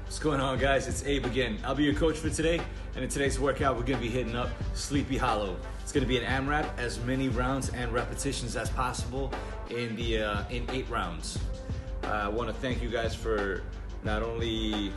What's going on, guys? It's Abe again. I'll be your coach for today, and in today's workout we're going to be hitting up Sleepy Hollow. It's going to be an AMRAP, as many rounds and repetitions as possible in 8 rounds. I want to thank you guys for not only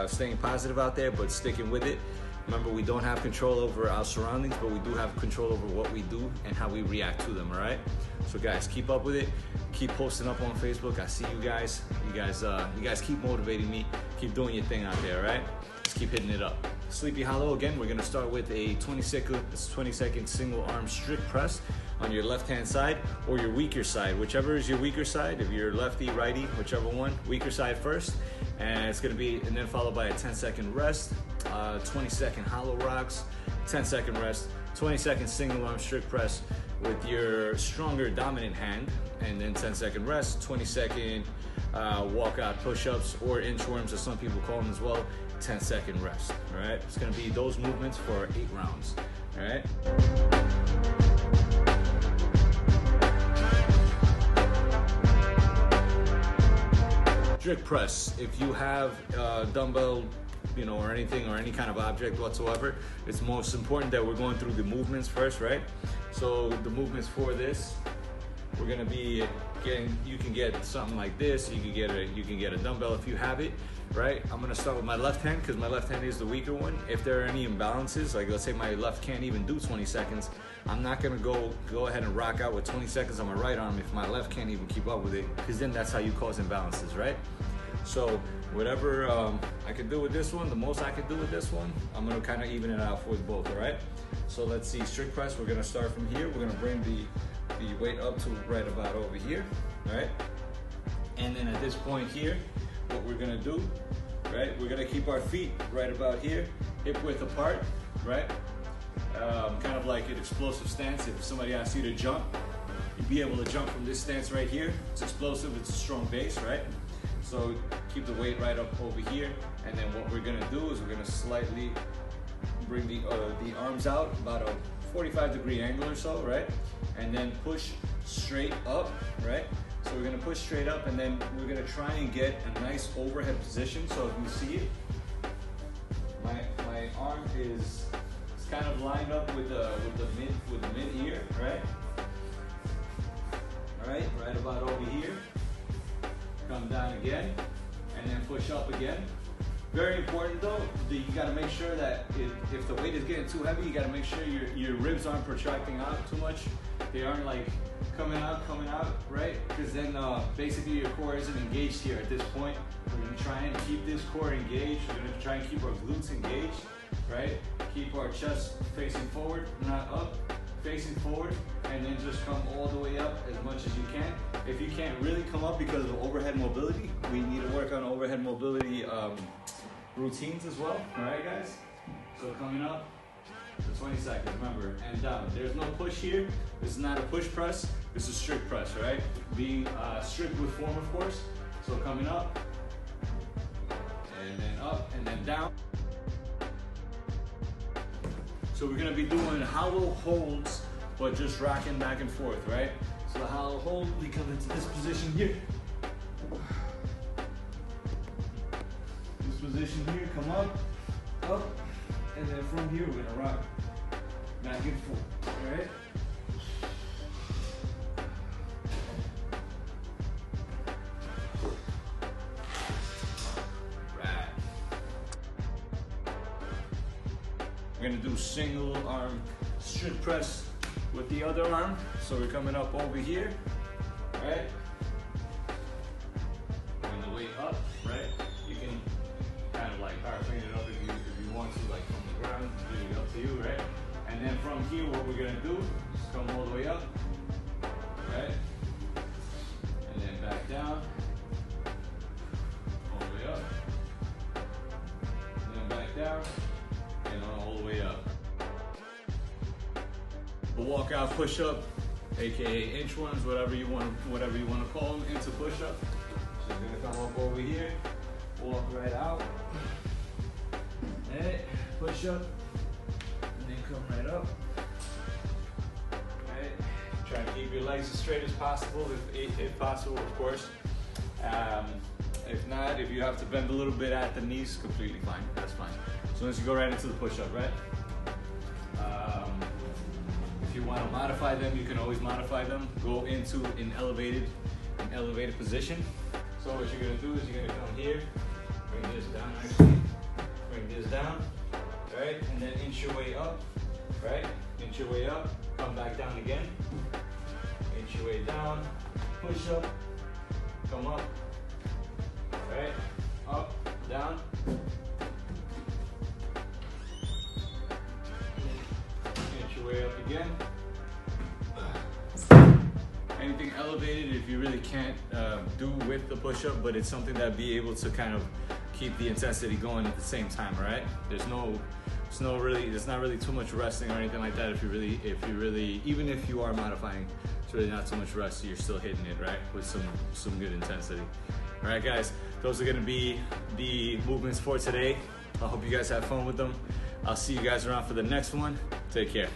staying positive out there, but sticking with it. Remember, we don't have control over our surroundings, but we do have control over what we do and how we react to them, all right? So guys, keep up with it. Keep posting up on Facebook. I see you guys. You guys keep motivating me. Keep doing your thing out there, all right? Just keep hitting it up. Sleepy Hollow, again, we're gonna start with a 20-second single arm strict press on your left-hand side or your weaker side, whichever is your weaker side. If you're lefty, righty, whichever one, weaker side first. And it's gonna be, and then followed by a 10-second rest, 20-second hollow rocks, 10-second rest, 20-second single arm strict press with your stronger dominant hand, and then 10-second rest, 20-second walkout push-ups or inchworms, as some people call them as well, 10-second rest, all right? It's gonna be those movements for 8 rounds, all right? Strict press, if you have a dumbbell, or anything, or any kind of object whatsoever, it's most important that we're going through the movements first, right? So the movements for this, we're gonna be getting, you can get something like this, you can get a dumbbell if you have it, right? I'm gonna start with my left hand because my left hand is the weaker one. If there are any imbalances, like let's say my left can't even do 20 seconds, I'm not gonna go ahead and rock out with 20 seconds on my right arm if my left can't even keep up with it, because then that's how you cause imbalances, right? So whatever I can do with this one, the most I can do with this one, I'm gonna kind of even it out with both, all right? So let's see, strict press, we're gonna start from here. We're gonna bring the weight up to right about over here, all right? And then at this point here, what we're gonna do, right? We're gonna keep our feet right about here, hip width apart, right? Kind of like an explosive stance. If somebody asks you to jump, you'd be able to jump from this stance right here. It's explosive, it's a strong base, right? So keep the weight right up over here, and then what we're gonna do is we're gonna slightly bring the arms out about a 45-degree angle or so, right? And then push straight up, right? So we're gonna push straight up, and then we're gonna try and get a nice overhead position. So if you see it, my arm is kind of lined up with the mid ear, right? All right, right about over here. Come down again, and then push up again. Very important though, you gotta make sure that if the weight is getting too heavy, you gotta make sure your ribs aren't protracting out too much. They aren't like coming out, right? Because then basically your core isn't engaged here at this point. We're gonna try and keep this core engaged. We're gonna try and keep our glutes engaged, right? Keep our chest facing forward, not up, facing forward, and then just come all the way up as much as you can. If you can't really come up because of overhead mobility, we need to work on overhead mobility routines as well, all right guys? So coming up for 20 seconds, remember, and down. There's no push here. This is not a push press, this is strict press, all right? Being strict with form, of course. So coming up, and then down. So we're gonna be doing hollow holds, but just rocking back and forth, right? So the hollow hold, we come into this position here. This position here, come up, and then from here we're gonna rock back and forth, all right? We're gonna do single arm strict press with the other arm. So we're coming up over here, right? Bring the weight up, right? You can kind of like power clean it up if you want to, like from the ground, really up to you, right? And then from here, what we're gonna do is come all the way up, right? And then back down, all the way up, and then back down, and all the way up. The walkout push-up, aka inchworms, whatever you want to call them, into push-up. So you're gonna come up over here, walk right out, and push up, and then come right up. Right. Try to keep your legs as straight as possible, if possible, of course. If not, if you have to bend a little bit at the knees, completely fine. That's fine. So let's go right into the push-up, right? If you want to modify them, you can always modify them. Go into an elevated position. So what you're gonna do is you're gonna come here, bring this down actually, bring this down, right? And then inch your way up, right? Inch your way up, come back down again. Inch your way down, push up, come up, right? Up, down. Inch your way up again. Anything elevated, if you really can't do with the push-up, but it's something that be able to kind of keep the intensity going at the same time, right? There's not really too much resting or anything like that. If you really, even if you are modifying, it's really not too much rest. You're still hitting it, right, with some good intensity. All right, guys, those are gonna be the movements for today. I hope you guys have fun with them. I'll see you guys around for the next one. Take care.